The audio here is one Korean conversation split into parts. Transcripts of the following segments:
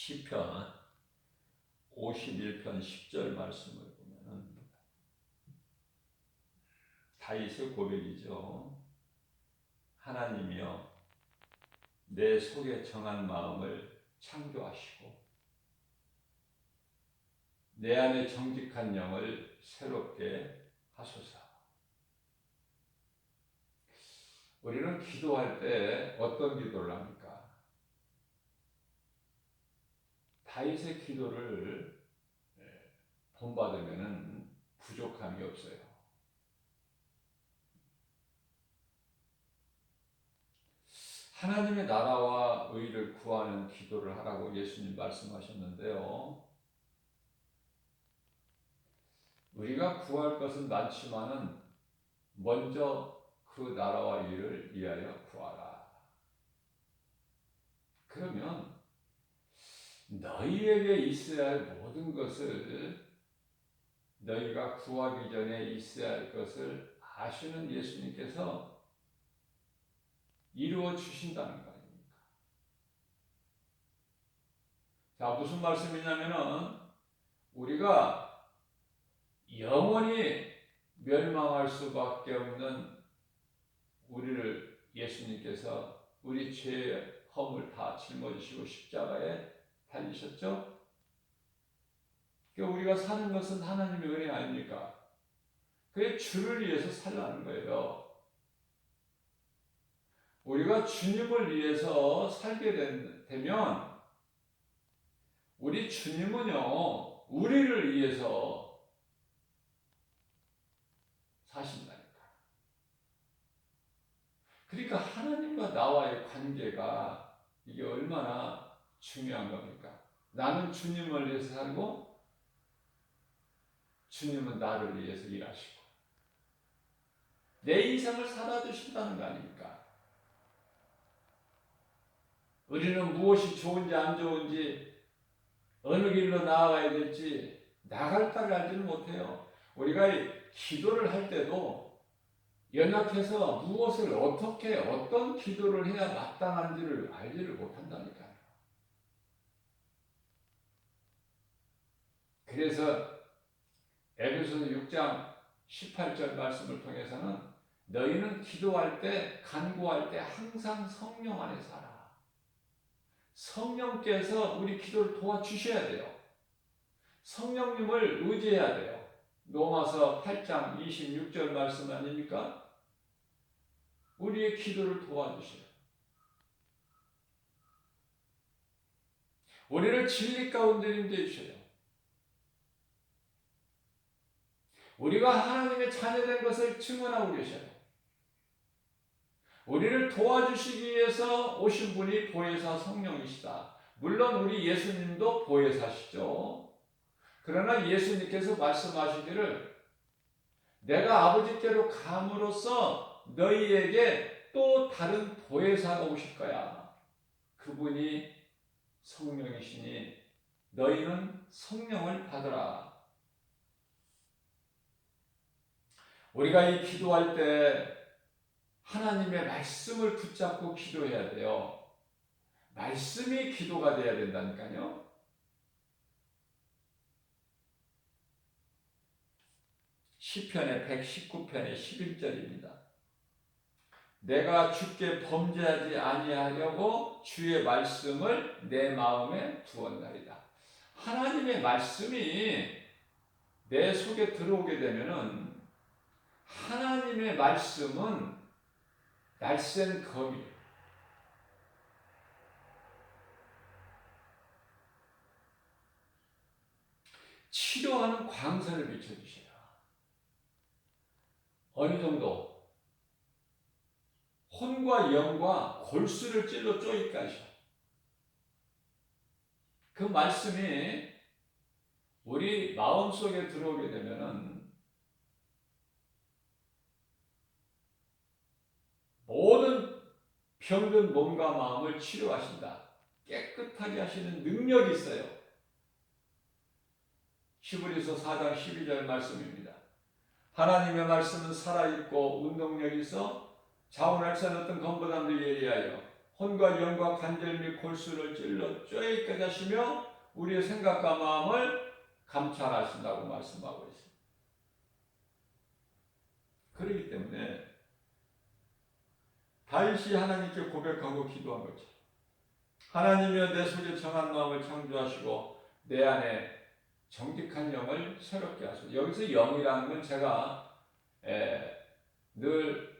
시편 51편 10절 말씀을 보면은 다윗의 고백이죠. 하나님이여 내 속에 정한 마음을 창조하시고 내 안에 정직한 영을 새롭게 하소서. 우리는 기도할 때 어떤 기도를 합니까? 다윗의 기도를 본받으면 부족함이 없어요. 하나님의 나라와 의를 구하는 기도를 하라고 예수님 말씀하셨는데요. 우리가 구할 것은 많지만은 먼저 그 나라와 의를 위하여 구하라. 그러면 너희에게 있어야 할 모든 것을 너희가 구하기 전에 있어야 할 것을 아시는 예수님께서 이루어 주신다는 거 아닙니까? 자, 무슨 말씀이냐면은 우리가 영원히 멸망할 수밖에 없는 우리를 예수님께서 우리 죄의 허물 다 짊어지시고 십자가에 달리셨죠? 그러니까 우리가 사는 것은 하나님의 은혜 아닙니까? 그게 주를 위해서 살라는 거예요. 우리가 주님을 위해서 살게 되면 우리 주님은요, 우리를 위해서 사신다니까. 그러니까 하나님과 나와의 관계가 이게 얼마나 중요한 겁니까? 나는 주님을 위해서 살고 주님은 나를 위해서 일하시고 내 인생을 살아주신다는 거 아닙니까? 우리는 무엇이 좋은지 안 좋은지 어느 길로 나아가야 될지 나갈 바를 알지는 못해요. 우리가 기도를 할 때도 연약해서 무엇을 어떻게 어떤 기도를 해야 마땅한지를 알지를 못한다니까요. 그래서 에베소서 6장 18절 말씀을 통해서는 너희는 기도할 때 간구할 때 항상 성령 안에 살아. 성령께서 우리 기도를 도와주셔야 돼요. 성령님을 의지해야 돼요. 로마서 8장 26절 말씀 아닙니까? 우리의 기도를 도와주셔요. 우리를 진리 가운데 인도해 주셔요. 우리가 하나님의 자녀된 것을 증언하고 계셔요. 우리를 도와주시기 위해서 오신 분이 보혜사 성령이시다. 물론 우리 예수님도 보혜사시죠. 그러나 예수님께서 말씀하시기를 내가 아버지께로 감으로써 너희에게 또 다른 보혜사가 오실 거야. 그분이 성령이시니 너희는 성령을 받으라. 우리가 이 기도할 때 하나님의 말씀을 붙잡고 기도해야 돼요. 말씀이 기도가 돼야 된다니까요. 시편의 119편의 11절입니다. 내가 주께 범죄하지 아니하려고 주의 말씀을 내 마음에 두었나이다. 하나님의 말씀이 내 속에 들어오게 되면은 하나님의 말씀은 날쌘 검이에요. 치료하는 광선을 비춰주셔요. 어느 정도 혼과 영과 골수를 찔러 쪼이까지 그 말씀이 우리 마음속에 들어오게 되면은 모든 병든 몸과 마음을 치료하신다. 깨끗하게 하시는 능력이 있어요. 히브리서 4장 12절 말씀입니다. 하나님의 말씀은 살아있고 운동력이 있어 자원할 산 어떤 검보다도 예리하여 혼과 영과 관절 및 골수를 찔러 쬐게 깨닫시며 우리의 생각과 마음을 감찰하신다고 말씀하고 있습니다. 그렇기 때문에 다윗이 하나님께 고백하고 기도한 거죠. 하나님이여 내 속에 정한 마음을 창조하시고 내 안에 정직한 영을 새롭게 하소서. 여기서 영이라는 건 제가 늘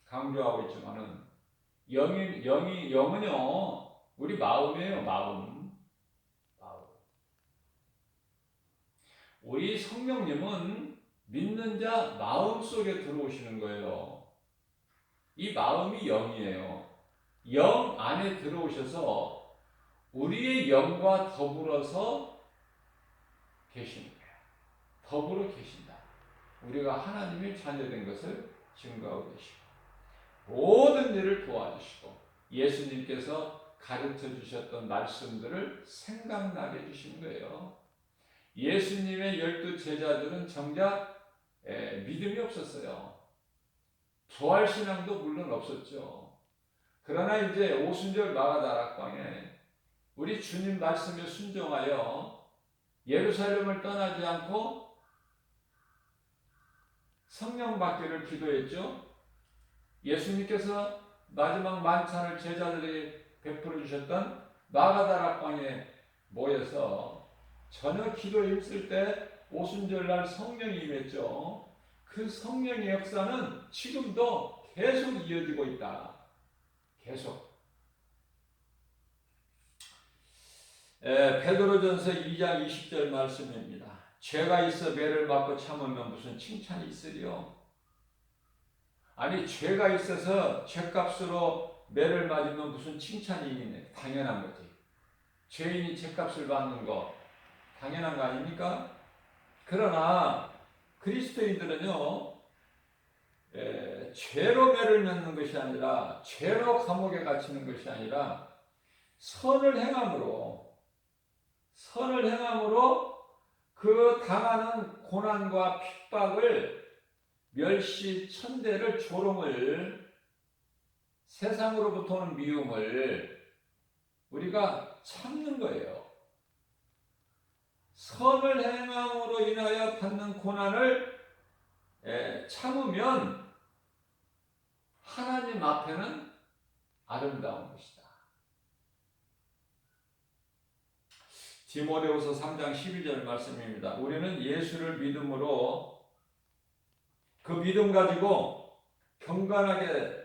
강조하고 있지만은 영은요 우리 마음이에요. 마음. 우리 성령님은 믿는 자 마음 속에 들어오시는 거예요. 이 마음이 영이에요. 영 안에 들어오셔서 우리의 영과 더불어서 계시는 거예요. 더불어 계신다. 우리가 하나님의 자녀된 것을 증거하고 계시고 모든 일을 도와주시고 예수님께서 가르쳐 주셨던 말씀들을 생각나게 해주시는 거예요. 예수님의 12 제자들은 정작 믿음이 없었어요. 부활신앙도 물론 없었죠. 그러나 이제 오순절 마가다락방에 우리 주님 말씀에 순종하여 예루살렘을 떠나지 않고 성령 받기를 기도했죠. 예수님께서 마지막 만찬을 제자들이 베풀어 주셨던 마가다락방에 모여서 저녁 기도에 있을 때 오순절날 성령이 임했죠. 그 성령의 역사는 지금도 계속 이어지고 있다. 계속. 베드로전서 2장 20절 말씀입니다. 죄가 있어 매를 맞고 참으면 무슨 칭찬이 있으리요? 아니 죄가 있어서 죄값으로 매를 맞으면 무슨 칭찬이 있네. 당연한 거지. 죄인이 죄값을 받는 거 당연한 거 아닙니까? 그러나 그리스도인들은요 죄로 매를 맺는 것이 아니라 죄로 감옥에 갇히는 것이 아니라 선을 행함으로 그 당하는 고난과 핍박을 멸시 천대를 조롱을 세상으로부터 오는 미움을 우리가 참는 거예요. 선을 행함으로 인하여 받는 고난을 참으면 하나님 앞에는 아름다운 것이다. 디모데후서 3장 12절 말씀입니다. 우리는 예수를 믿음으로 그 믿음 가지고 경건하게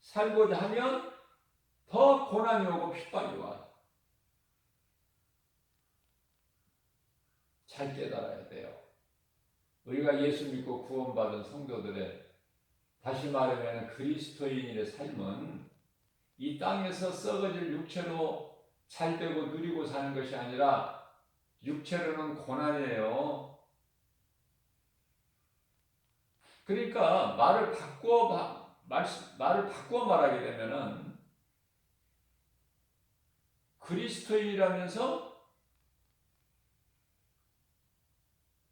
살고자 하면 더 고난이 오고 핍박이 와. 잘 깨달아야 돼요. 우리가 예수 믿고 구원받은 성도들의 다시 말하면 그리스도인의 삶은 이 땅에서 썩어질 육체로 잘 되고 누리고 사는 것이 아니라 육체로는 고난이에요. 그러니까 말을 바꾸어 말하게 되면은 그리스도인이라면서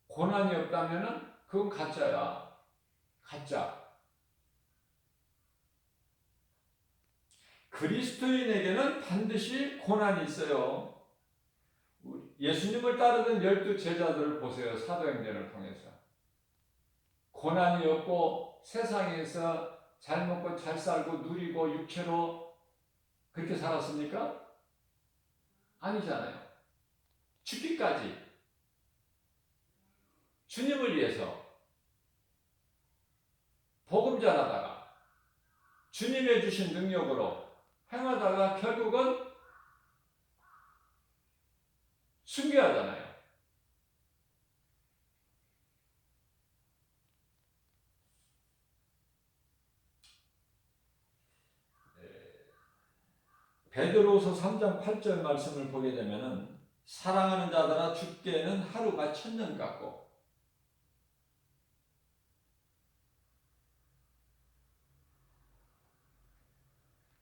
고난이 없다면은 그건 가짜야. 가짜. 그리스도인에게는 반드시 고난이 있어요. 예수님을 따르던 12 제자들을 보세요. 사도행전을 통해서. 고난이 없고 세상에서 잘 먹고 잘 살고 누리고 육체로 그렇게 살았습니까? 아니잖아요. 죽기까지 주님을 위해서 복음 전하다가 주님의 주신 능력으로 행하다가 결국은 순교하잖아요. 베드로후서 3장 8절 말씀을 보게 되면은 사랑하는 자들아 죽게는 하루가 1000년 같고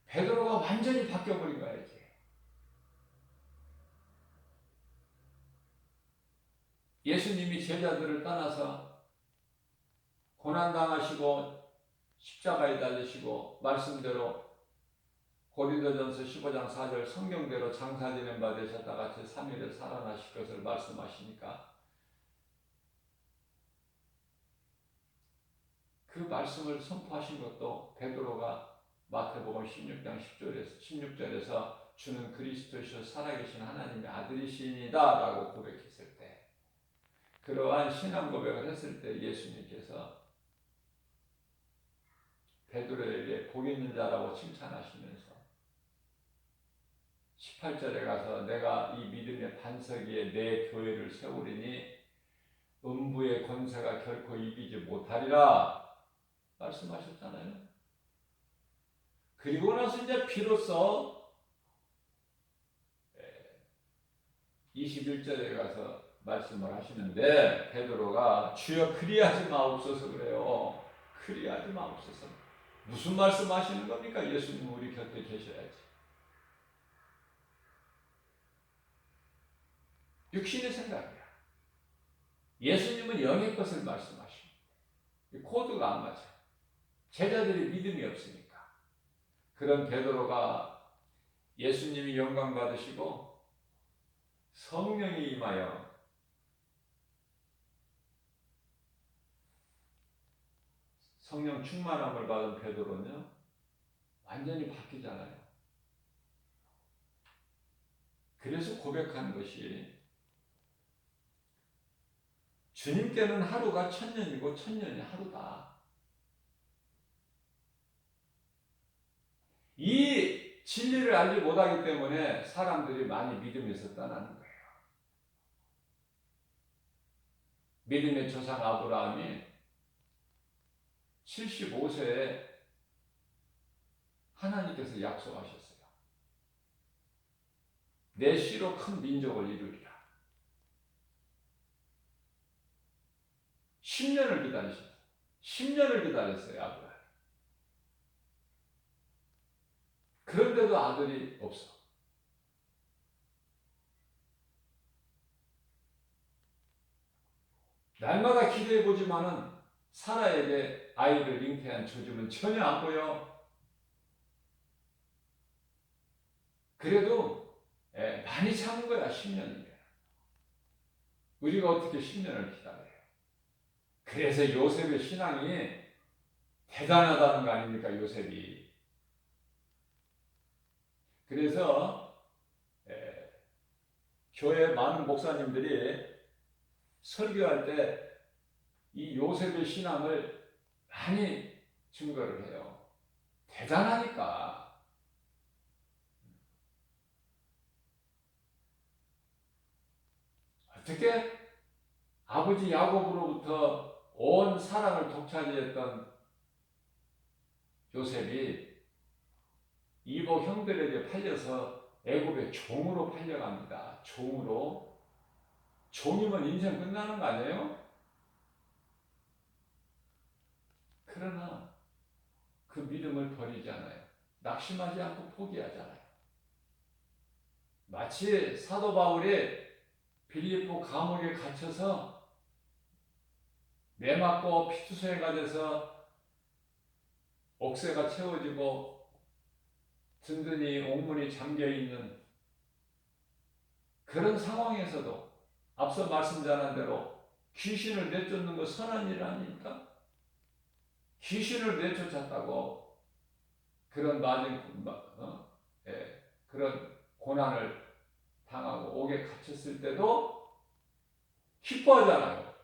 베드로가 완전히 바뀌어버린 거야 이제. 예수님이 제자들을 떠나서 고난당하시고 십자가에 달리시고 말씀대로 고린도전서 15장 4절 성경대로 장사 지낸 바 되셨다가 제3일에 살아나실 것을 말씀하시니까 그 말씀을 선포하신 것도 베드로가 마태복음 16장 16절에서 주는 그리스도시요 살아계신 하나님의 아들이시니이다 라고 고백했을 때, 그러한 신앙 고백을 했을 때 예수님께서 베드로에게 복 있는 자라고 칭찬하시면서 18절에 가서 내가 이 믿음의 반석 위에 내 교회를 세우리니 음부의 권세가 결코 이기지 못하리라 말씀하셨잖아요. 그리고 나서 이제 비로소 21절에 가서 말씀을 하시는데 베드로가 주여 그리하지 마옵소서 그래요. 그리하지 마옵소서. 무슨 말씀하시는 겁니까? 예수님 우리 곁에 계셔야지. 육신의 생각이야. 예수님은 영의 것을 말씀하십니다. 코드가 안 맞아. 제자들이 믿음이 없으니까. 그런 베드로가 예수님이 영광 받으시고 성령이 임하여 성령 충만함을 받은 베드로는요 완전히 바뀌잖아요. 그래서 고백하는 것이 주님께는 하루가 1000년이고 1000년이 하루다. 이 진리를 알지 못하기 때문에 사람들이 많이 믿음에서 떠나는 거예요. 믿음의 조상 아브라함이 75세에 하나님께서 약속하셨어요. 내 씨로 큰 민족을 이루리라. 10년을 기다리셨어요. 10년을 기다렸어요, 아브라함. 그런데도 아들이 없어. 날마다 기도해보지만은 사라에게 아이를 잉태한 조짐은 전혀 안 보여. 그래도 많이 참은 거야, 10년이면. 우리가 어떻게 10년을 기다려요? 그래서 요셉의 신앙이 대단하다는 거 아닙니까, 요셉이. 그래서 교회 많은 목사님들이 설교할 때 이 요셉의 신앙을 많이 증거를 해요. 대단하니까. 어떻게 아버지 야곱으로부터 온 사랑을 독차지했던 요셉이 이복 형들에게 팔려서 애굽의 종으로 팔려갑니다. 종으로. 종이면 인생 끝나는 거 아니에요? 그러나 그 믿음을 버리지 않아요. 낙심하지 않고 포기하잖아요. 마치 사도 바울이 빌립보 감옥에 갇혀서 매맞고 피투소해가 돼서 옥새가 채워지고 든든히 옥문이 잠겨있는 그런 상황에서도 앞서 말씀 전한 대로 귀신을 내쫓는 거 선한 일 아닙니까? 귀신을 내쫓았다고 그런 그런 고난을 당하고 옥에 갇혔을 때도 기뻐하잖아요.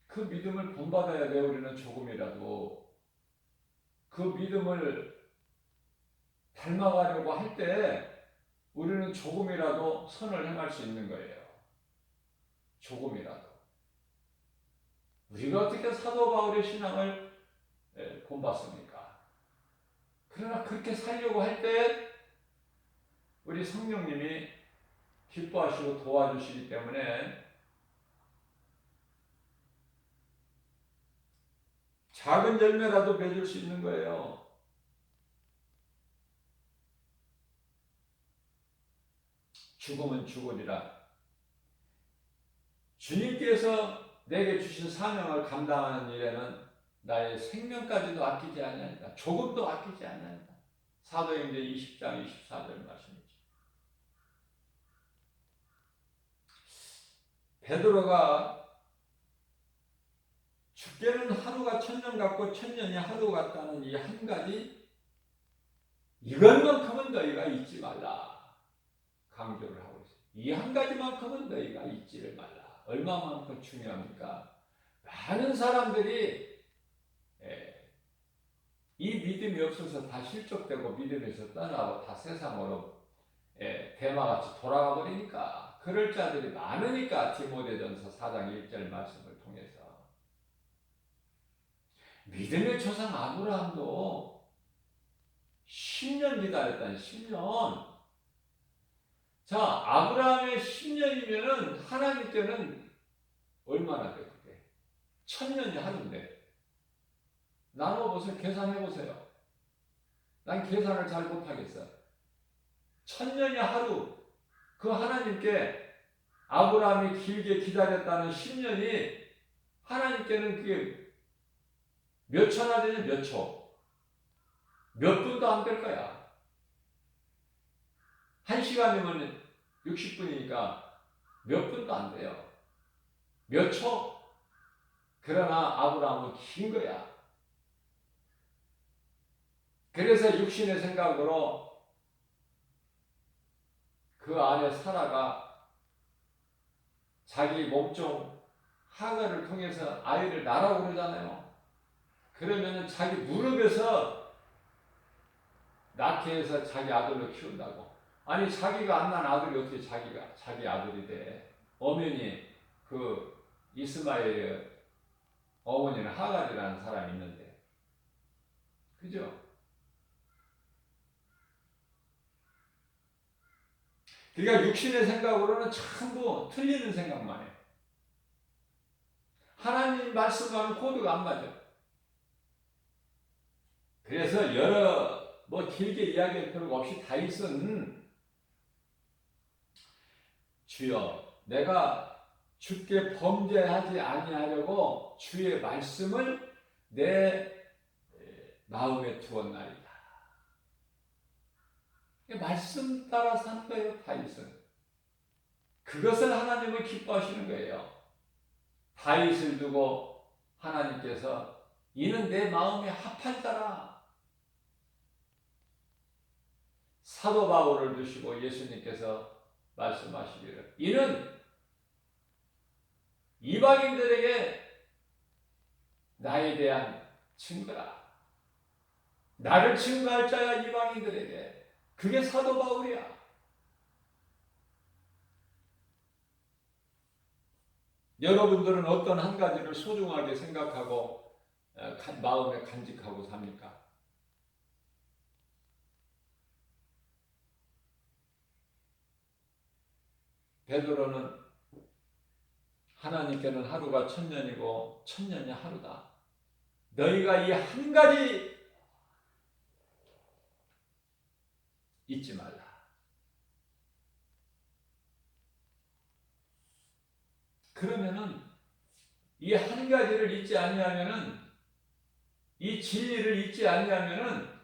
그 믿음을 본받아야 돼. 우리는 조금이라도 그 믿음을 닮아가려고 할 때 우리는 조금이라도 선을 행할 수 있는 거예요. 조금이라도. 우리가 어떻게 사도 바울의 신앙을 본받습니까? 그러나 그렇게 살려고 할 때 우리 성령님이 기뻐하시고 도와주시기 때문에 작은 열매라도 맺을 수 있는 거예요. 죽음은 죽으리라. 주님께서 내게 주신 사명을 감당하는 일에는 나의 생명까지도 아끼지 아니하니라. 조금도 아끼지 아니하니라. 사도행전 20장 24절 말씀이죠. 베드로가 죽게는 하루가 천년 같고 천년이 하루 같다는 이 한 가지, 이것만큼은 너희가 잊지 말라 강조를 하고 있어요. 이 한 가지만큼은 너희가 잊지를 말라. 얼마만큼 중요합니까? 많은 사람들이 이 믿음이 없어서 다 실족되고 믿음에서 떠나고 다 세상으로 대마같이 돌아가 버리니까, 그럴 자들이 많으니까 디모데전서 4장 1절 말씀을 통해서 믿음의 조상 아브라함도 10년 기다렸다니. 10년. 자, 아브라함의 10년이면은 하나님께는 얼마나 돼 그게? 1000년이 하루인데. 나눠보세요. 계산해보세요. 난 계산을 잘 못하겠어. 1000년이 하루. 그 하나님께 아브라함이 길게 기다렸다는 10년이 하나님께는 그게 몇 초나 되냐? 몇 초. 몇 분도 안 될 거야. 1시간이면 60분이니까 몇 분도 안 돼요. 몇 초? 그러나 아브라함은 긴 거야. 그래서 육신의 생각으로 그 안에 사라가 자기 몸종 하가를 통해서 아이를 낳으라고 그러잖아요. 그러면은 자기 무릎에서 낳게 해서 자기 아들로 키운다고. 아니, 자기가 안 낳은 아들이 어떻게 자기 아들이 돼? 엄연히 그 이스마엘의 어머니는 하갈이라는 사람이 있는데, 그죠? 그러니까 육신의 생각으로는 전부 틀리는 생각만 해. 하나님 말씀과는 코드가 안 맞아. 그래서 길게 이야기할 필요가 없이 다윗은 주여, 내가 주께 범죄하지 아니하려고 주의 말씀을 내 마음에 두었나이다. 말씀 따라 사는 거예요, 다윗은. 그것을 하나님은 기뻐하시는 거예요. 다윗을 두고 하나님께서 이는 내 마음에 합한 자라. 사도 바울을 두시고 예수님께서 말씀하시기를 이는 이방인들에게 나에 대한 증거라. 나를 증거할 자야 이방인들에게. 그게 사도 바울이야. 여러분들은 어떤 한 가지를 소중하게 생각하고 마음에 간직하고 삽니까? 베드로는 하나님께는 하루가 천년이고 천년이 하루다. 너희가 이 한 가지 잊지 말라. 그러면은 이 한 가지를 잊지 아니하면은, 이 진리를 잊지 아니하면은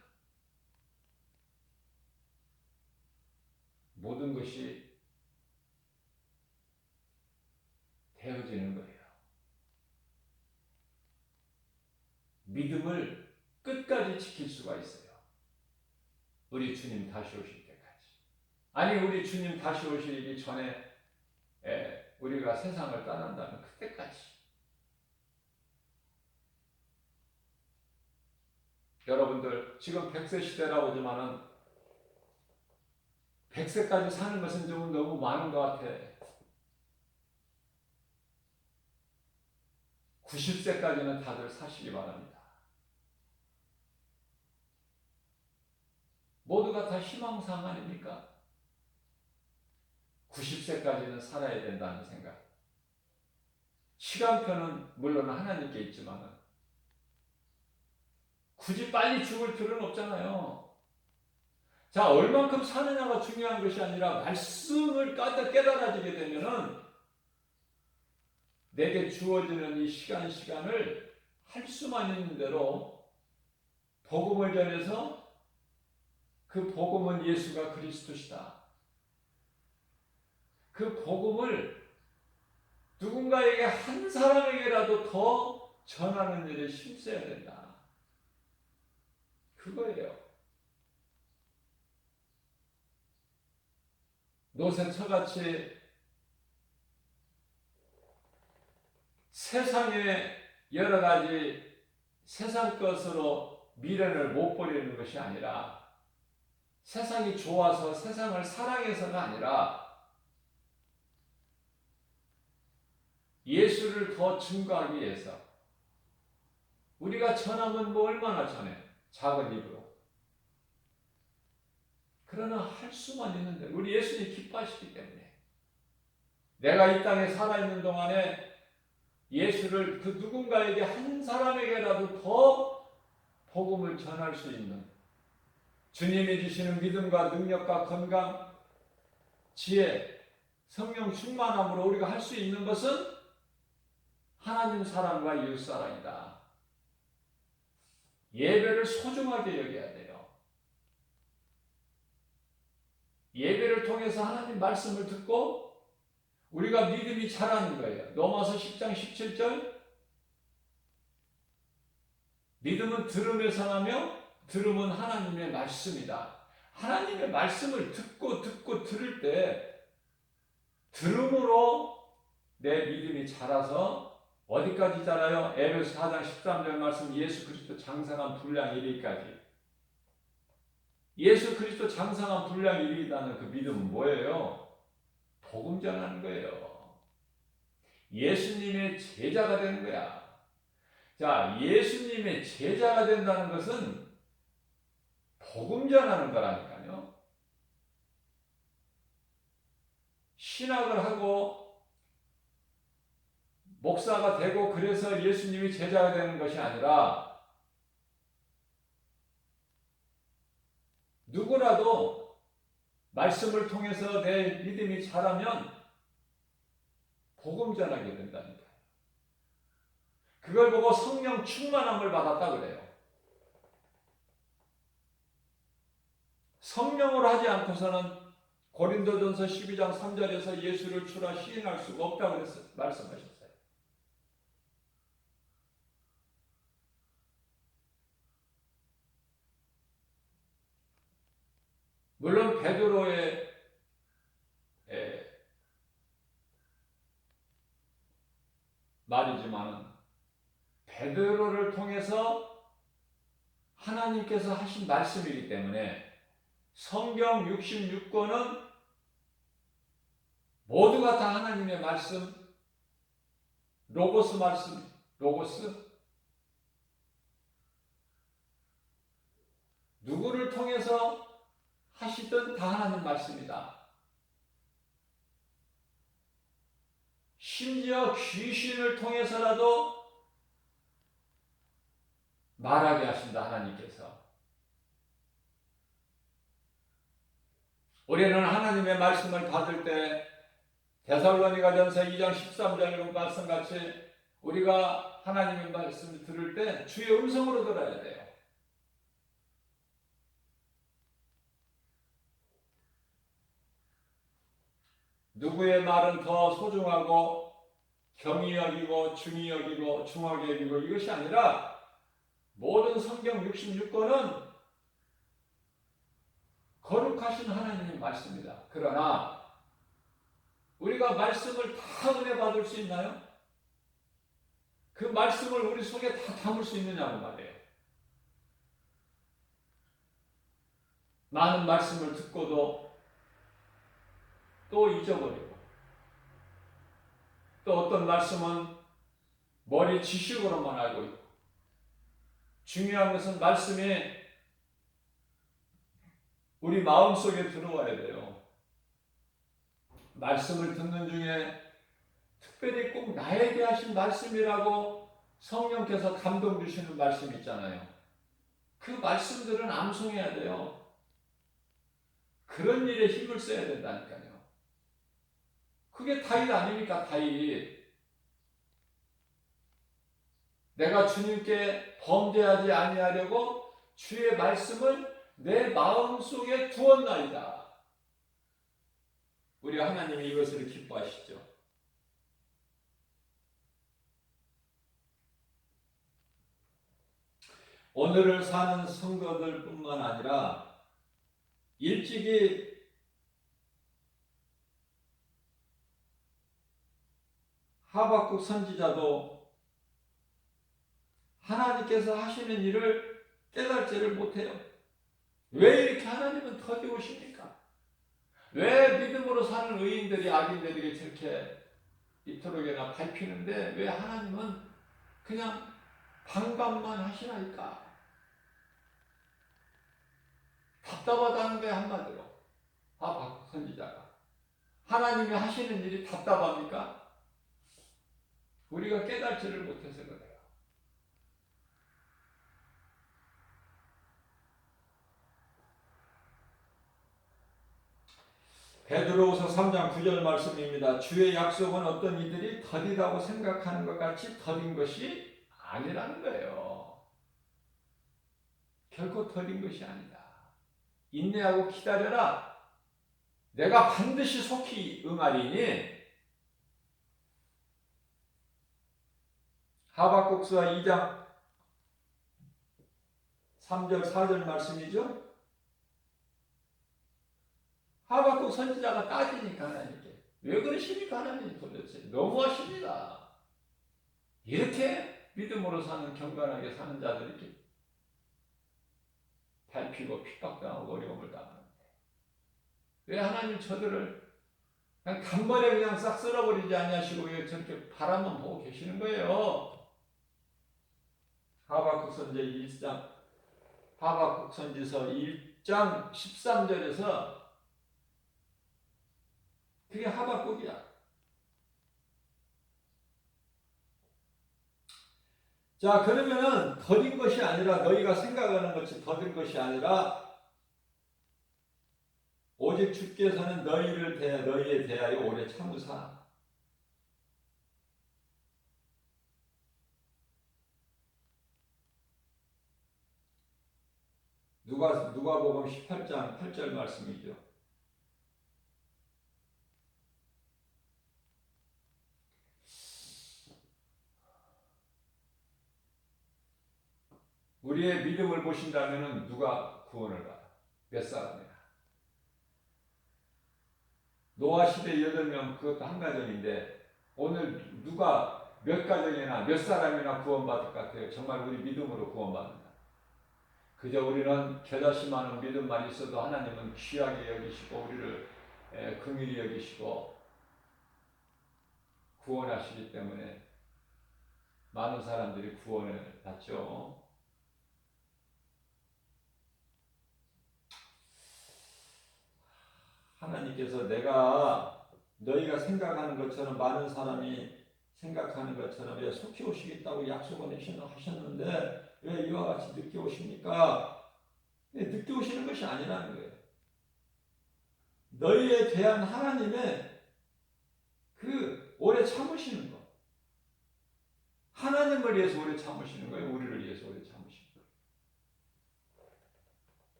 모든 것이 되어지는 거예요. 믿음을 끝까지 지킬 수가 있어요. 우리 주님 다시 오실 때까지. 아니, 우리 주님 다시 오시기 전에 우리가 세상을 떠난다면 그때까지. 여러분들 지금 100세 시대라고 하지만은 100세까지 사는 것은 좀 너무 많은 것 같아. 90세까지는 다들 사시기 바랍니다. 모두가 다 희망사항 아닙니까? 90세까지는 살아야 된다는 생각. 시간표는 물론 하나님께 있지만 굳이 빨리 죽을 필요는 없잖아요. 자, 얼만큼 사느냐가 중요한 것이 아니라 말씀을 깨달아지게 되면은 내게 주어지는 이 시간을 할 수만 있는 대로 복음을 전해서 그 복음은 예수가 그리스도시다. 그 복음을 누군가에게 한 사람에게라도 더 전하는 일에 힘써야 된다. 그거예요. 노새처같이 세상의 여러 가지 세상 것으로 미련을 못 버리는 것이 아니라 세상이 좋아서 세상을 사랑해서가 아니라 예수를 더 증거하기 위해서 우리가 전하면 뭐 얼마나 전해? 작은 입으로. 그러나 할 수만 있는데 우리 예수님이 기뻐하시기 때문에 내가 이 땅에 살아있는 동안에 예수를 그 누군가에게 한 사람에게라도 더 복음을 전할 수 있는 주님이 주시는 믿음과 능력과 건강, 지혜, 성령 충만함으로 우리가 할 수 있는 것은 하나님 사랑과 이웃 사랑이다. 예배를 소중하게 여겨야 돼요. 예배를 통해서 하나님 말씀을 듣고 우리가 믿음이 자라는 거예요. 로마서 10장 17절 믿음은 들음에서 나며 들음은 하나님의 말씀이다. 하나님의 말씀을 듣고 들을 때 들음으로 내 믿음이 자라서 어디까지 자라요? 에베소 4장 13절 말씀 예수 그리스도 장성한 분량 이르기까지. 예수 그리스도 장성한 분량 이르기다는 그 믿음은 뭐예요? 복음 전하는 거예요. 예수님의 제자가 되는 거야. 자, 예수님의 제자가 된다는 것은 복음 전하는 거라니까요. 신학을 하고 목사가 되고 그래서 예수님이 제자가 되는 것이 아니라 누구라도 말씀을 통해서 내 믿음이 자라면 복음 전하게 된다니까요. 그걸 보고 성령 충만함을 받았다 그래요. 성령으로 하지 않고서는 고린도전서 12장 3절에서 예수를 주라 시인할 수가 없다고 말씀하셨어요. 물론 베드로의 말이지만 베드로를 통해서 하나님께서 하신 말씀이기 때문에 성경 66권은 모두가 다 하나님의 말씀, 로고스 말씀, 로고스 누구를 통해서 하시든 다 하나님 말씀이다. 심지어 귀신을 통해서라도 말하게 하신다 하나님께서. 우리는 하나님의 말씀을 받을 때 데살로니가전서 2장 13절 말씀같이 우리가 하나님의 말씀을 들을 때 주의 음성으로 들어야 돼요. 누구의 말은 더 소중하고 경히 여기고 중히 여기고 중하게 여기고 이것이 아니라 모든 성경 66권은 거룩하신 하나님의 말씀이다. 그러나 우리가 말씀을 다 은혜 받을 수 있나요? 그 말씀을 우리 속에 다 담을 수 있느냐고 말이에요. 많은 말씀을 듣고도 또 잊어버리고 또 어떤 말씀은 머리 지식으로만 알고 있고 중요한 것은 말씀이 우리 마음속에 들어와야 돼요. 말씀을 듣는 중에 특별히 꼭 나에게 하신 말씀이라고 성령께서 감동 주시는 말씀 있잖아요. 그 말씀들은 암송해야 돼요. 그런 일에 힘을 써야 된다니까요. 그게 다윗 아닙니까? 다윗. 내가 주님께 범죄하지 아니하려고 주의 말씀을 내 마음속에 두었나이다. 우리 하나님이 이것을 기뻐하시죠. 오늘을 사는 성도들 뿐만 아니라 일찍이 하박국 선지자도 하나님께서 하시는 일을 깨달지를 못해요. 왜 이렇게 하나님은 더디우십니까? 왜 믿음으로 사는 의인들이 악인들에게 저렇게 이토록이나 밟히는데 왜 하나님은 그냥 방관만 하시나이까? 답답하다는 거예요, 한마디로. 하박국 선지자가. 하나님이 하시는 일이 답답합니까? 우리가 깨달지를 못해서 그래요. 베드로후서 3장 9절 말씀입니다. 주의 약속은 어떤 이들이 더디다고 생각하는 것 같이 더딘 것이 아니라는 거예요. 결코 더딘 것이 아니다. 인내하고 기다려라. 내가 반드시 속히 응하리니. 하박국서 2장 3절 4절 말씀이죠. 하박국 선지자가 따지니까 하나님께 왜 그러십니까? 하나님 도대체 너무하십니다. 이렇게 믿음으로 사는 경건하게 사는 자들이 밟히고 핍박당하고 어려움을 당하는데 왜 하나님 저들을 그냥 단번에 그냥 싹 쓸어버리지 아니하시고 왜 저렇게 바라만 보고 계시는 거예요? 하박국 선지서 1장 13절에서 그게 하박국이야. 자, 그러면은 더딘 것이 아니라 너희가 생각하는 것이 더딘 것이 아니라 오직 주께서는 너희에 대하여 오래 참으사. 누가복음 18장 8절 말씀이죠. 우리의 믿음을 보신다면 누가 구원을 받아? 몇 사람이야? 노아 시대 8명 그것도 한 가정인데 오늘 누가 몇 가정이나 몇 사람이나 구원받을 것 같아요? 정말 우리 믿음으로 구원받는다. 그저 우리는 겨자씨만한 믿음만 있어도 하나님은 귀하게 여기시고 우리를 긍휼히 여기시고 구원하시기 때문에 많은 사람들이 구원을 받죠. 하나님께서 너희가 생각하는 것처럼 많은 사람이 생각하는 것처럼 왜 속히 오시겠다고 약속을 하셨는데 왜 이와 같이 늦게 오십니까? 늦게 오시는 것이 아니라는 거예요. 너희에 대한 하나님의 그 오래 참으시는 것. 하나님을 위해서 오래 참으시는 거예요. 우리를 위해서 오래 참으시는 거예요.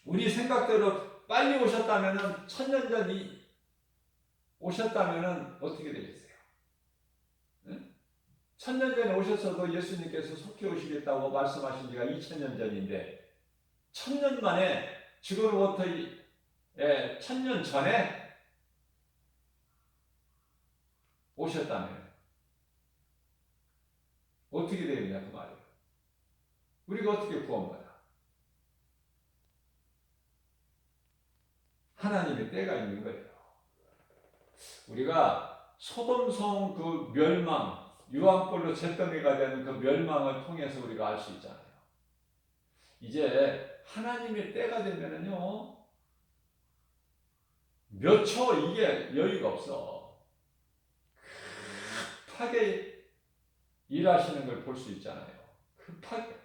우리 생각대로 빨리 오셨다면은 1000년 전이 오셨다면은 어떻게 되겠어요? 응? 1000년 전에 오셨어도 예수님께서 속히 오시겠다고 말씀하신 지가 2000년 전인데 1000년 만에 지금으로부터 1000년 전에 오셨다면 어떻게 되겠냐 그 말이에요. 우리가 어떻게 구원받아? 하나님의 때가 있는 거예요. 우리가 소돔성 그 멸망, 유황불로 잿더미가 되는 그 멸망을 통해서 우리가 알 수 있잖아요. 이제 하나님의 때가 되면은요, 몇 초 이게 여유가 없어. 급하게 일하시는 걸 볼 수 있잖아요. 급하게.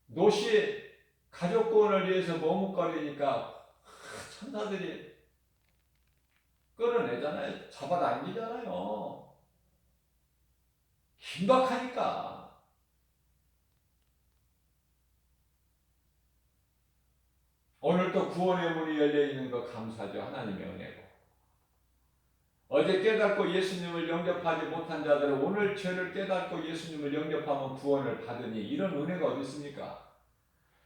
노시 가족 구원을 위해서 머뭇거리니까 천사들이 끌어내잖아요. 잡아당기잖아요. 긴박하니까. 오늘도 구원의 문이 열려 있는 거 감사죠. 하나님의 은혜고. 어제 깨닫고 예수님을 영접하지 못한 자들은 오늘 죄를 깨닫고 예수님을 영접하면 구원을 받으니 이런 은혜가 어디 있습니까?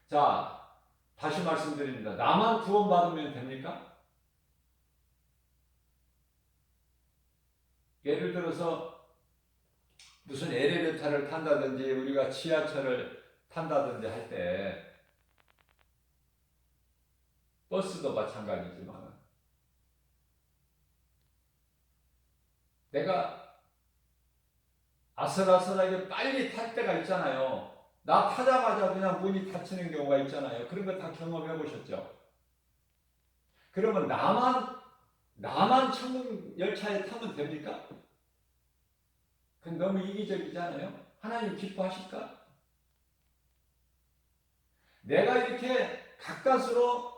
자, 다시 말씀드립니다. 나만 구원받으면 됩니까? 예를 들어서 무슨 엘리베이터를 탄다든지 우리가 지하철을 탄다든지 할 때 버스도 마찬가지지만 내가 아슬아슬하게 빨리 탈 때가 있잖아요. 나 타자마자 그냥 문이 닫히는 경우가 있잖아요. 그런 거 다 경험해 보셨죠? 그러면 나만 천국 열차에 타면 됩니까? 그건 너무 이기적이잖아요. 하나님 기뻐하실까? 내가 이렇게 가까스로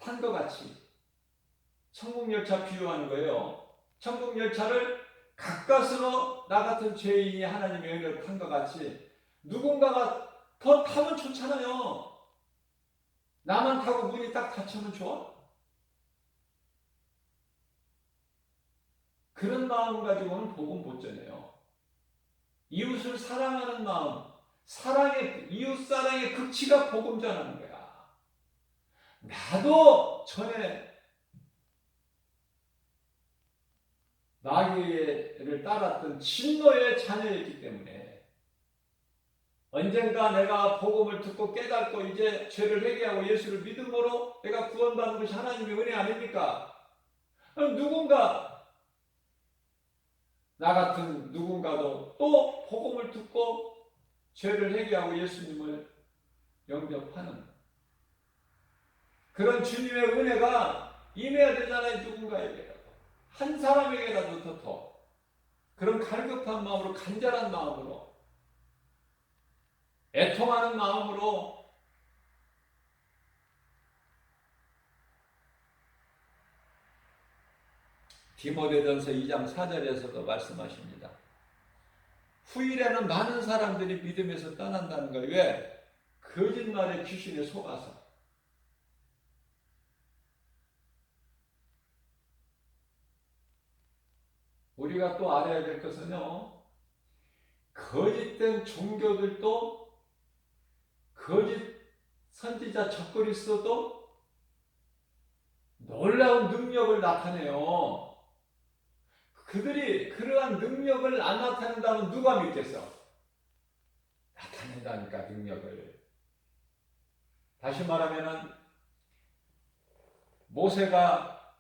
탄 것 같이 천국 열차 비유하는 거예요. 천국 열차를 가까스로 나 같은 죄인이 하나님의 은혜를 탄 것 같이 누군가가 더 타면 좋잖아요. 나만 타고 문이 딱 닫히면 좋아? 그런 마음 가지고는 복음 못 전해요. 이웃을 사랑하는 마음, 이웃 사랑의 극치가 복음 전하는 거야. 나도 전에 마귀를 따랐던 진노의 자녀였기 때문에 언젠가 내가 복음을 듣고 깨닫고 이제 죄를 회개하고 예수를 믿음으로 내가 구원받는 것이 하나님의 은혜 아닙니까? 그럼 나 같은 누군가도 또 복음을 듣고 죄를 회개하고 예수님을 영접하는 그런 주님의 은혜가 임해야 되잖아요. 누군가에게라도 한 사람에게라도 더 그런 갈급한 마음으로 간절한 마음으로 애통하는 마음으로 디모데전서 2장 4절에서도 말씀하십니다. 후일에는 많은 사람들이 믿음에서 떠난다는 거예요. 왜? 거짓말의 귀신에 속아서. 우리가 또 알아야 될 것은요. 거짓된 종교들도 거짓 선지자 적그리스도도 놀라운 능력을 나타내요. 그들이 그러한 능력을 안 나타낸다면 누가 믿겠어? 나타낸다니까 능력을. 다시 말하면은 모세가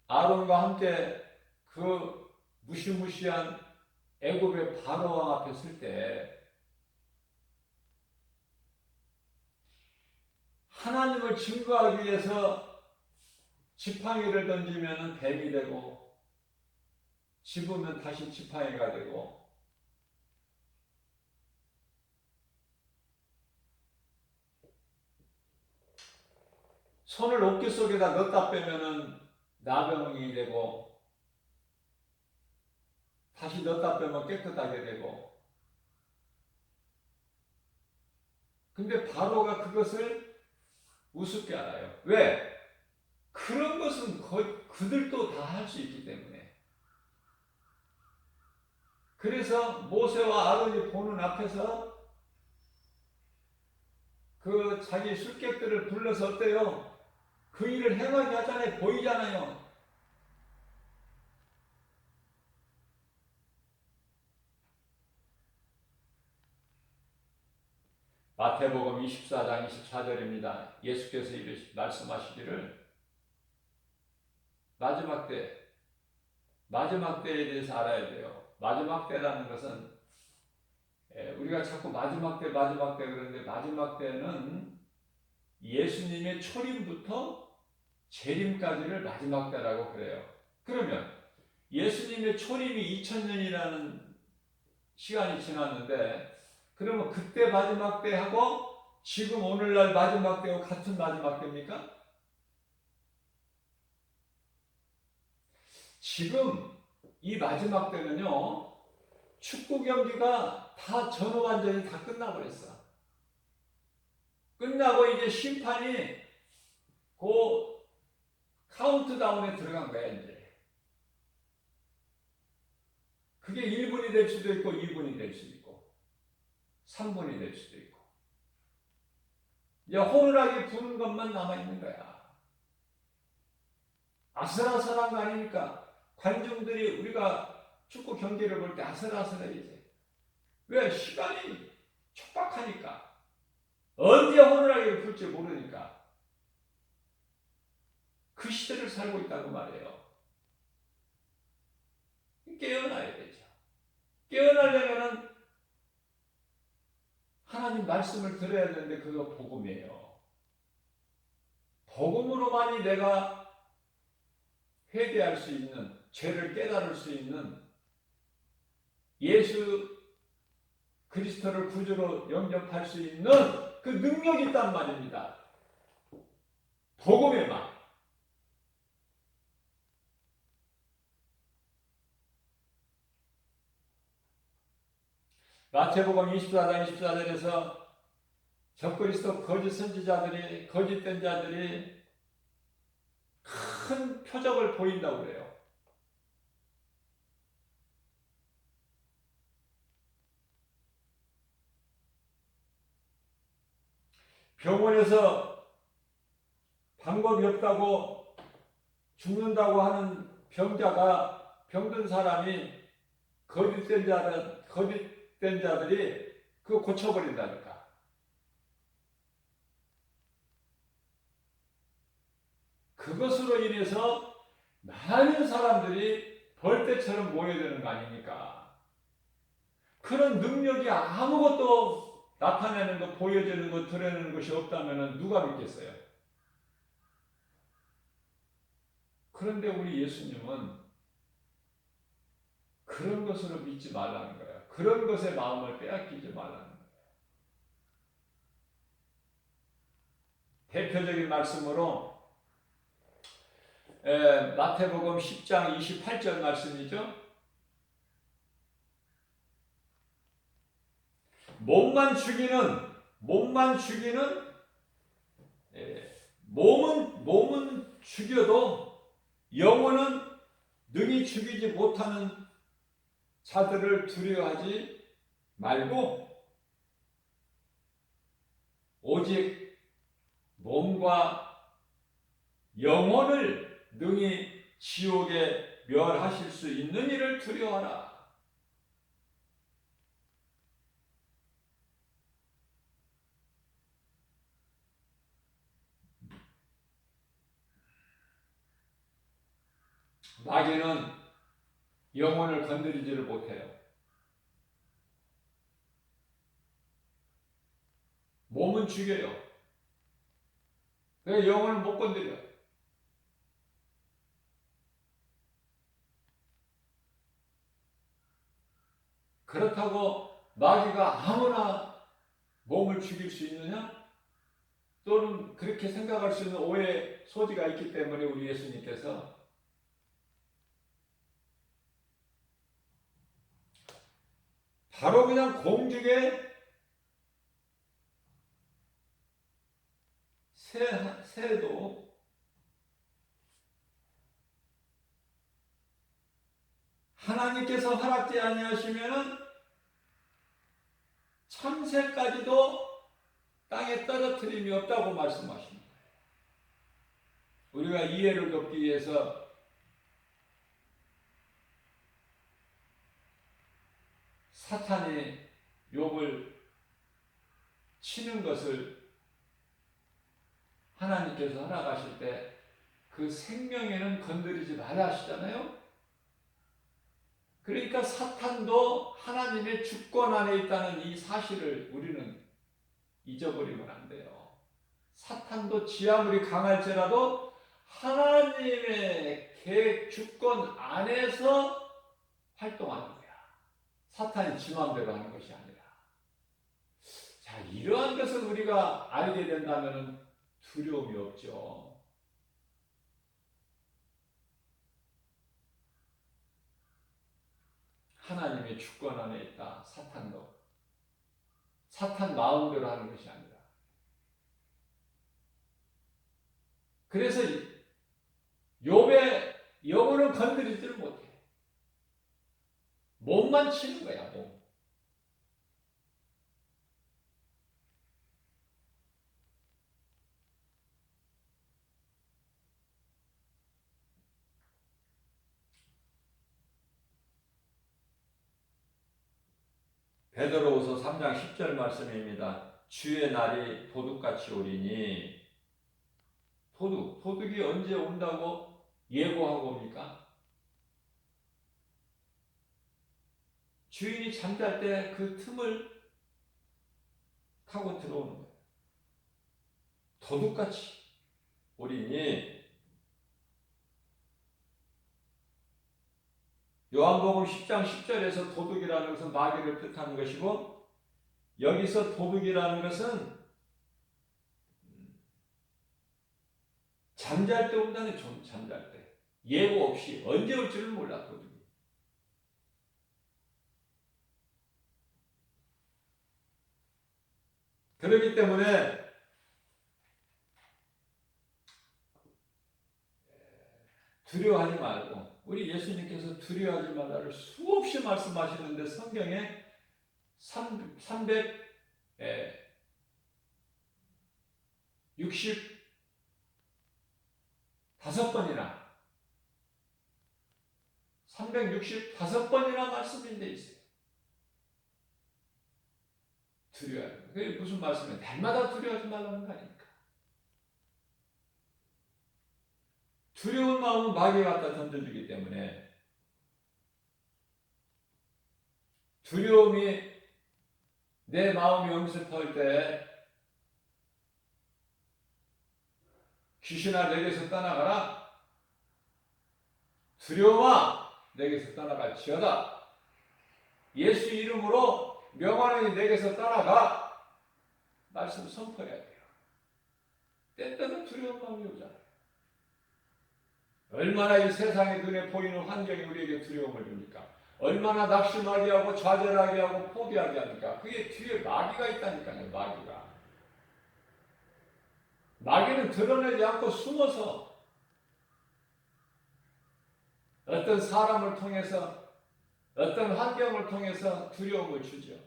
아론과 함께 그 무시무시한 애굽의 바로왕 앞에 설 때 하나님을 증거하기 위해서 지팡이를 던지면 뱀이 되고 집으면 다시 지팡이가 되고 손을 옥기 속에다 넣었다 빼면은 나병이 되고 다시 넣었다 빼면 깨끗하게 되고 근데 바로가 그것을 우습게 알아요. 왜? 그런 것은 그들도 다 할 수 있기 때문에. 그래서 모세와 아론이 보는 앞에서 그 자기 술객들을 불러서 어때요? 그 일을 행하게 하잖아요. 보이잖아요. 마태복음 24장 24절입니다. 예수께서 말씀하시기를 마지막 때에 대해서 알아야 돼요. 마지막 때라는 것은 우리가 자꾸 마지막 때 그러는데 마지막 때는 예수님의 초림부터 재림까지를 마지막 때라고 그래요. 그러면 예수님의 초림이 2000년이라는 시간이 지났는데 그러면 그때 마지막 때하고 지금 오늘날 마지막 때하고 같은 마지막 때입니까? 지금 이 마지막 때는요 축구 경기가 다 전후 완전히 다 끝나버렸어. 끝나고 이제 심판이 그 카운트다운에 들어간 거야, 이제. 그게 1분이 될 수도 있고, 2분이 될 수도 있고, 3분이 될 수도 있고. 이제 호루라기 부는 것만 남아있는 거야. 아슬아슬한 거 아닙니까? 관중들이 우리가 축구 경기를 볼 때 아슬아슬해, 이제. 왜? 시간이 촉박하니까. 언제 호루라기를 불지 모르니까. 그 시대를 살고 있다고 말해요. 깨어나야 되죠. 깨어나려면 하나님 말씀을 들어야 되는데 그거 복음이에요. 복음으로만이 내가 회개할 수 있는, 죄를 깨달을 수 있는, 예수 그리스도를 구주로 영접할 수 있는 그 능력이 있단 말입니다. 복음에만. 마태복음 24장 24절에서 적그리스도 거짓 선지자들이, 거짓된 자들이 큰 표적을 보인다고 그래요. 병원에서 방법이 없다고 죽는다고 하는 병자가, 병든 사람이 거짓된 자들이 그거 고쳐버린다니까. 그것으로 인해서 많은 사람들이 벌떼처럼 모여드는 거 아닙니까? 그런 능력이 아무것도 나타내는 것, 보여주는 것, 드러내는 것이 없다면 누가 믿겠어요? 그런데 우리 예수님은 그런 것으로 믿지 말라는 거예요. 그런 것에 마음을 빼앗기지 말라는 거예요. 대표적인 말씀으로 마태복음 10장 28절 말씀이죠. 몸만 죽이는 몸은 죽여도 영혼은 능히 죽이지 못하는 자들을 두려워하지 말고 오직 몸과 영혼을 능히 지옥에 멸하실 수 있는 이를 두려워하라. 마귀는 영혼을 건드리지를 못해요. 몸은 죽여요. 왜 영혼을 못 건드려? 그렇다고 마귀가 아무나 몸을 죽일 수 있느냐? 또는 그렇게 생각할 수 있는 오해 소지가 있기 때문에 우리 예수님께서 바로 그냥 공중에 새도 하나님께서 허락지 아니하시면은 참새까지도 땅에 떨어뜨림이 없다고 말씀하십니다. 우리가 이해를 돕기 위해서 사탄이 욥을 치는 것을 하나님께서 허락하실 때 그 생명에는 건드리지 말아 하시잖아요. 그러니까 사탄도 하나님의 주권 안에 있다는 이 사실을 우리는 잊어버리면 안 돼요. 사탄도 지 아무리 강할지라도 하나님의 계획 주권 안에서 활동하는 거야. 사탄이 지 마음대로 하는 것이 아니라. 자, 이러한 것을 우리가 알게 된다면 두려움이 없죠. 하나님의 주권 안에 있다. 사탄도. 사탄 마음대로 하는 것이 아니라. 그래서 욥의 영혼을 건드리지를 못해. 몸만 치는 거야, 몸. 베드로후서 3장 10절 말씀입니다. 주의 날이 도둑같이 오리니. 도둑이 언제 온다고 예고하고 옵니까? 주인이 잠잘 때 그 틈을 타고 들어오는 거예요. 도둑같이 오리니. 요한복음 10장 10절에서 도둑이라는 것은 마귀를 뜻하는 것이고, 여기서 도둑이라는 것은 잠잘 때 온다는, 잠잘 때. 예고 없이 언제 올 줄을 몰라, 도둑이. 그렇기 때문에 두려워하지 말고, 우리 예수님께서 두려워하지 말라를 수없이 말씀하시는데 성경에 365번이나 말씀이 돼 있어요. 두려워해요. 그게 무슨 말씀이에요? 날마다 두려워하지 말라는 거 아닙니까? 두려운 마음은 마귀 갖다 던져주기 때문에, 두려움이 내 마음이 엄습할 때 귀신아 내게서 떠나가라. 두려움아 내게서 떠나갈지어다. 예수 이름으로 명하노니 내게서 떠나가. 말씀 선포해야 돼요. 때때로 두려운 마음이 오잖아요. 얼마나 이 세상의 눈에 보이는 환경이 우리에게 두려움을 줍니까? 얼마나 낙심하게 하고 좌절하게 하고 포기하게 합니까? 그게 뒤에 마귀가 있다니까요. 마귀는 드러내지 않고 숨어서 어떤 사람을 통해서, 어떤 환경을 통해서 두려움을 주죠.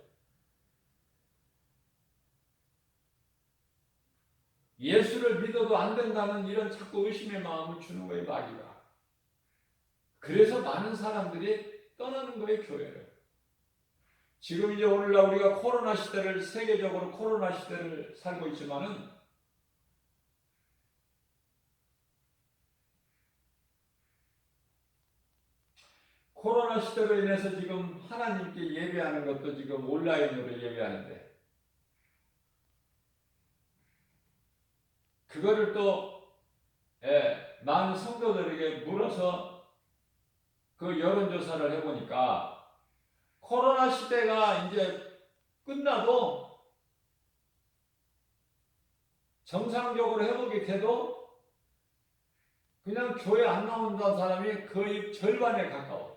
예수를 믿어도 안 된다는 이런 자꾸 의심의 마음을 주는 거예요, 마귀가. 그래서 많은 사람들이 떠나는 거예요, 교회를. 지금 이제 오늘날 우리가 코로나 시대를, 세계적으로 코로나 시대를 살고 있지만은, 코로나 시대로 인해서 지금 하나님께 예배하는 것도 지금 온라인으로 예배하는데, 그거를 또 많은 성도들에게 물어서 그 여론조사를 해보니까, 코로나 시대가 이제 끝나도 정상적으로 회복이 돼도 그냥 교회 안 나온다는 사람이 거의 절반에 가까워.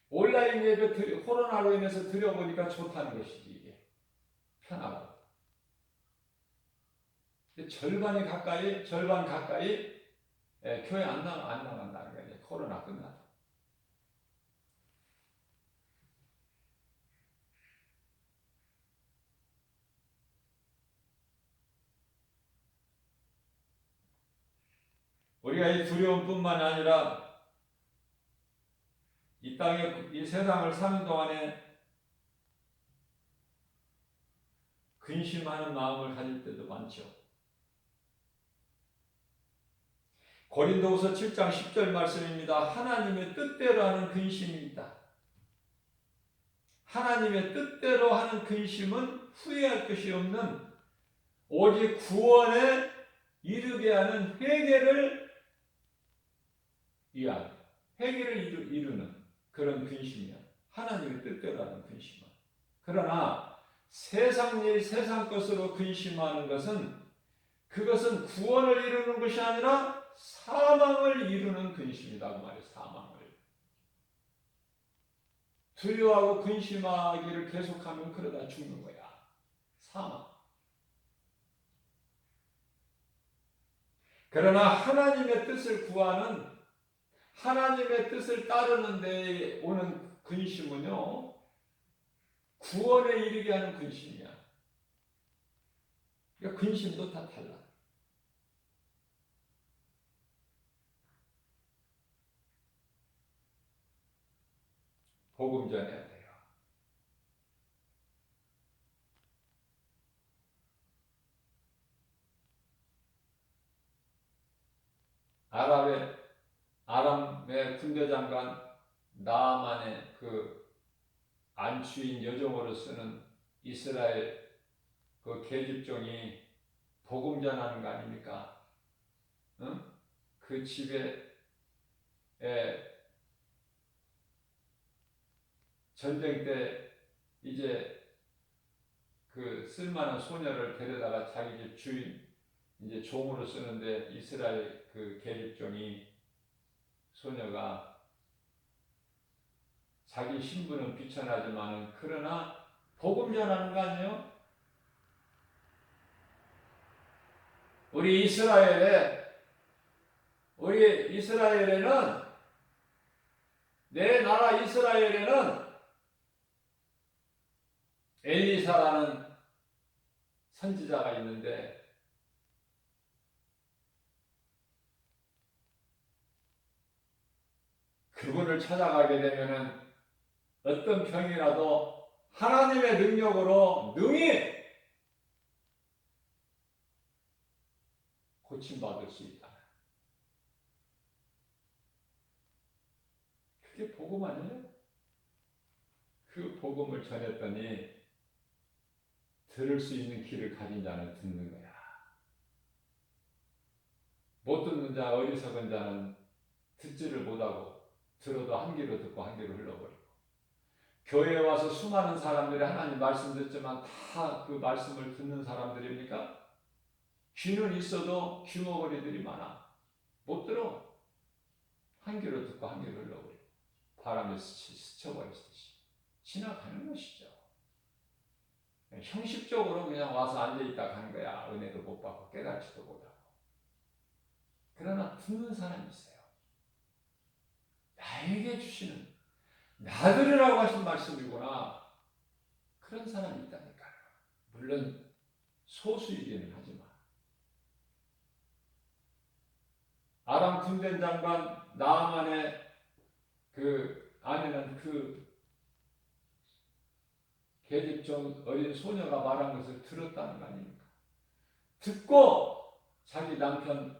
온라인 예배 코로나로 인해서 드려보니까 좋다는 것이지, 이게. 편하고. 절반 가까이 교회 안 나간다는 거예요. 코로나 끝나도. 우리가 이 두려움뿐만 아니라 이 땅에, 이 세상을 사는 동안에 근심하는 마음을 가질 때도 많죠. 고린도후서 7장 10절 말씀입니다. 하나님의 뜻대로 하는 근심이 있다. 하나님의 뜻대로 하는 근심은 후회할 것이 없는, 오직 구원에 이르게 하는 회개를 이루는 그런 근심이야. 하나님의 뜻대로 하는 근심은. 그러나 세상 일, 세상 것으로 근심하는 것은, 그것은 구원을 이루는 것이 아니라 사망을 이루는 근심이다. 그 말이에요. 사망을. 두려워하고 근심하기를 계속하면 그러다 죽는 거야. 사망. 그러나 하나님의 뜻을 구하는, 하나님의 뜻을 따르는 데 오는 근심은요, 구원에 이르게 하는 근심이야. 그러니까 근심도 다 달라. 복음 전해야 돼요. 아람의 군대장관 나아만의 그 안추인 여종으로 쓰는 이스라엘 그 계집종이 복음 전하는 거 아닙니까? 응? 그 집에 전쟁 때 이제 그 쓸만한 소녀를 데려다가 자기 집 주인 이제 종으로 쓰는데 이스라엘 그 계집종이 소녀가 자기 신분은 비천하지만은 그러나 복음 전하는 거 아니에요? 우리 이스라엘에는 내 나라 이스라엘에는 엘리사라는 선지자가 있는데 그분을 찾아가게 되면은 어떤 병이라도 하나님의 능력으로 능히 고침받을 수 있다. 그게 복음 아니에요? 그 복음을 전했더니 들을 수 있는 귀를 가진 자는 듣는 거야. 못 듣는 자, 어리석은 자는 듣지를 못하고 들어도 한 귀로 듣고 한 귀로 흘러버리고. 교회에 와서 수많은 사람들이 하나님 말씀 듣지만 다 그 말씀을 듣는 사람들입니까? 귀는 있어도 귀머거리들이 많아. 못 들어. 한 귀로 듣고 한 귀로 흘러버리고 바람에 스쳐버리듯이 지나가는 것이죠. 형식적으로 그냥 와서 앉아있다 가는 거야. 은혜도 못 받고 깨닫지도 못하고. 그러나 듣는 사람이 있어요. 나에게 주시는, 나들으라고 하신 말씀이구나. 그런 사람이 있다니까요. 물론 소수이기는 하지만. 아람 군대 장관 나아만의 그 아내는 그 계집종 어린 소녀가 말한 것을 들었다는 거 아닙니까? 듣고 자기 남편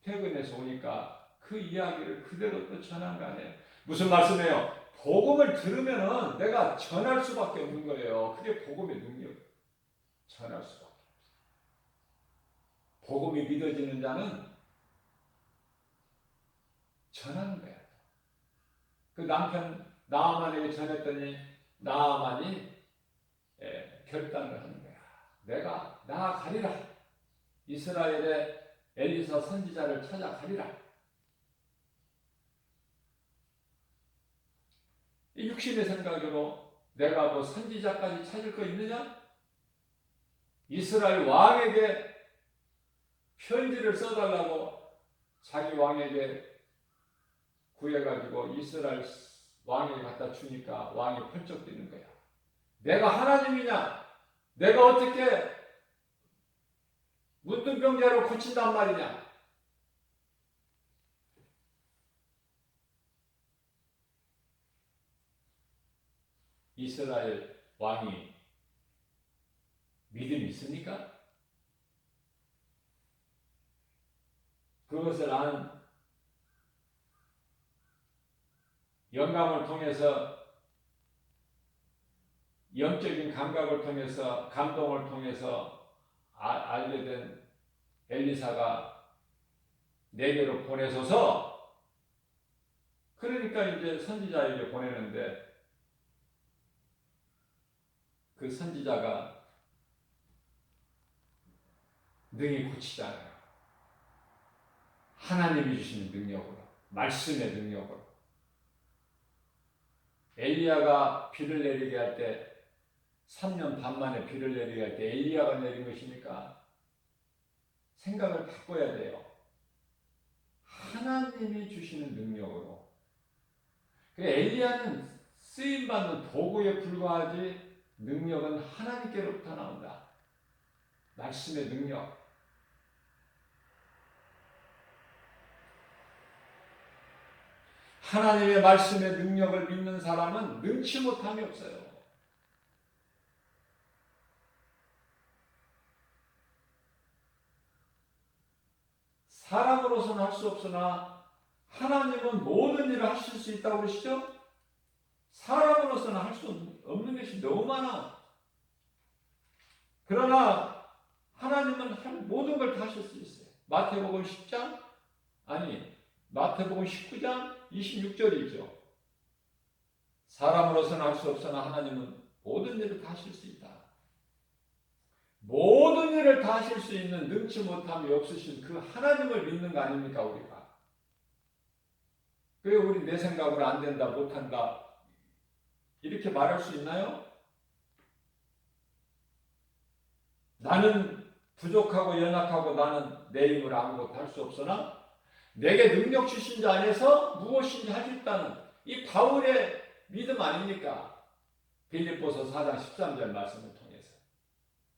퇴근해서 오니까 그 이야기를 그대로 또 전한 거 아니에요. 무슨 말씀이에요? 복음을 들으면은 내가 전할 수밖에 없는 거예요. 그게 복음의 능력. 전할 수밖에 없어요. 복음이 믿어지는 자는 전하는 거야. 그 남편 나아만에게 전했더니 나아만이 결단을 하는 거야. 내가 나아가리라. 이스라엘의 엘리사 선지자를 찾아가리라. 이 육신의 생각으로 내가 뭐 선지자까지 찾을 거 있느냐? 이스라엘 왕에게 편지를 써달라고 자기 왕에게 구해가지고 이스라엘 왕에게 갖다 주니까 왕이 펄쩍 뛰는 거야. 내가 하나님이냐? 내가 어떻게 문둥병자로 고친단 말이냐? 이스라엘 왕이 믿음이 있습니까? 그것을 아는 영감을 통해서, 영적인 감각을 통해서, 감동을 통해서 알게 된 엘리사가 내게로 보내소서. 그러니까 이제 선지자에게 보내는데 그 선지자가 능히 고치잖아요. 하나님이 주시는 능력으로, 말씀의 능력으로. 엘리야가 비를 내리게 할 때, 3년 반 만에 비를 내리게 할 때 엘리야가 내린 것이니까 생각을 바꿔야 돼요. 하나님이 주시는 능력으로. 엘리야는 쓰임받는 도구에 불과하지 능력은 하나님께로부터 나온다. 말씀의 능력. 하나님의 말씀의 능력을 믿는 사람은 능치 못함이 없어요. 사람으로서는 할 수 없으나 하나님은 모든 일을 하실 수 있다고 그러시죠? 사람으로서는 할 수 없는 것이 너무 많아. 그러나 하나님은 모든 걸 다 하실 수 있어요. 마태복음 10장? 아니, 마태복음 19장 26절이죠. 사람으로서는 할 수 없으나 하나님은 모든 일을 다 하실 수 있다. 모든 일을 다 하실 수 있는 능치 못함이 없으신 그 하나님을 믿는 거 아닙니까, 우리가? 왜 우리 내 생각으로 안 된다, 못한다, 이렇게 말할 수 있나요? 나는 부족하고 연약하고 나는 내 힘으로 아무것도 할 수 없으나 내게 능력 주신 자 안에서 무엇인지 할 수 있다는 이 바울의 믿음 아닙니까? 빌립보서 4장 13절 말씀을 통해서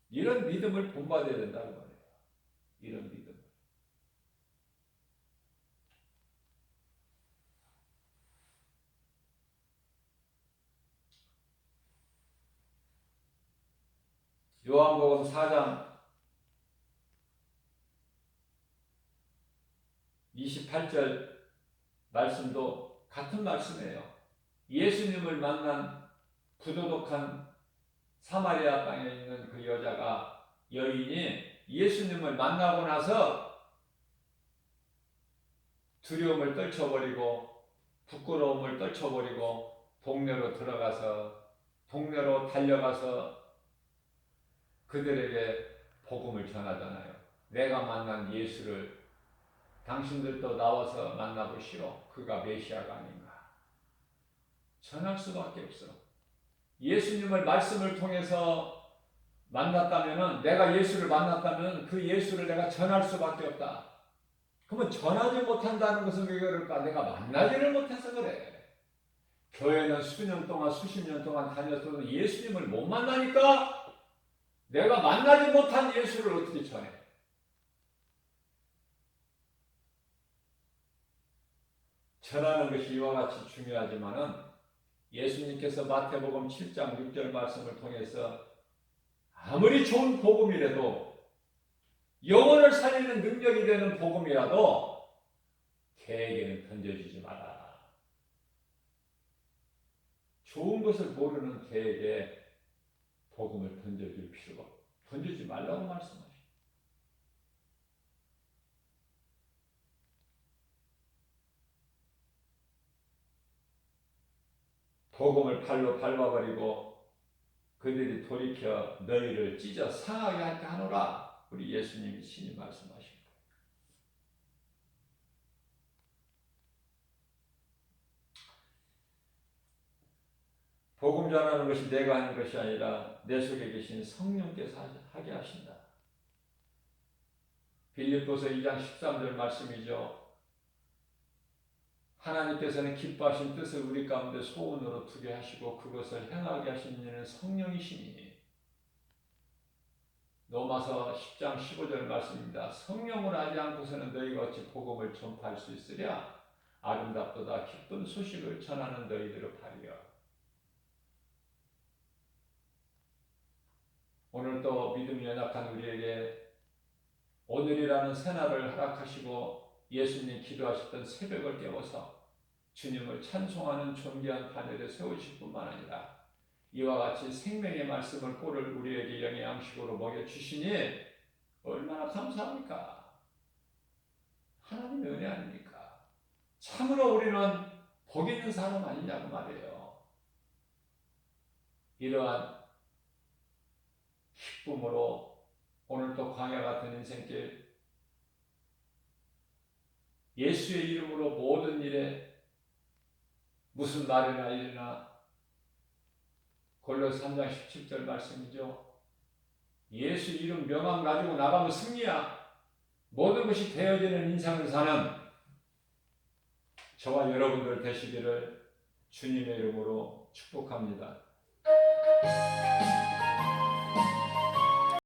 이런 믿음을 본받아야 된다는 거예요. 이런 믿음. 요한복음 4장 28절 말씀도 같은 말씀이에요. 예수님을 만난 부도덕한 사마리아 땅에 있는 그 여인이 예수님을 만나고 나서 두려움을 떨쳐버리고 부끄러움을 떨쳐버리고 동네로 달려가서 그들에게 복음을 전하잖아요. 내가 만난 예수를 당신들도 나와서 만나보시오. 그가 메시아가 아닌가. 전할 수밖에 없어. 예수님을 말씀을 통해서 만났다면, 내가 예수를 만났다면 그 예수를 내가 전할 수밖에 없다. 그러면 전하지 못한다는 것은 왜 그럴까? 내가 만나지를 못해서 그래. 교회는 수년 동안 수십 년 동안 다녔어도 예수님을 못 만나니까 내가 만나지 못한 예수를 어떻게 전해? 전하는 것이 이와 같이 중요하지만은 예수님께서 마태복음 7장 6절 말씀을 통해서 아무리 좋은 복음이라도 영혼을 살리는 능력이 되는 복음이라도 개에게는 던져주지 마라. 좋은 것을 모르는 개에게 복음을 던져줄 필요가 없고 던지지 말라고 말씀하십니다. 복음을 팔로 밟아버리고 그들이 돌이켜 너희를 찢어 상하게 할까 하노라. 우리 예수님이 친히 말씀하십니다. 복음 전하는 것이 내가 하는 것이 아니라 내 속에 계신 성령께서 하게 하신다. 빌립보서 2장 13절 말씀이죠. 하나님께서는 기뻐하신 뜻을 우리 가운데 소원으로 두게 하시고 그것을 행하게 하신 이는 성령이시니. 로마서 10장 15절 말씀입니다. 성령을 알지 않고서는 너희가 어찌 복음을 전파할 수 있으랴. 아름답도다 기쁜 소식을 전하는 너희들을 바리려. 오늘 또 믿음이 연약한 우리에게 오늘이라는 새날을 허락하시고 예수님 기도하셨던 새벽을 깨워서 주님을 찬송하는 존귀한 판례를 세우실 뿐만 아니라 이와 같이 생명의 말씀을 꼴을 우리에게 영의 양식으로 먹여주시니 얼마나 감사합니까? 하나님의 은혜 아닙니까? 참으로 우리는 복 있는 사람 아니냐고 말이에요. 이러한 기쁨으로 오늘 또 광야 같은 인생길 예수의 이름으로 모든 일에 무슨 말이나 일이나 골로새 3장 17절 말씀이죠. 예수 이름 명함 가지고 나가면 승리야. 모든 것이 되어지는 인생을 사는 저와 여러분들 되시기를 주님의 이름으로 축복합니다.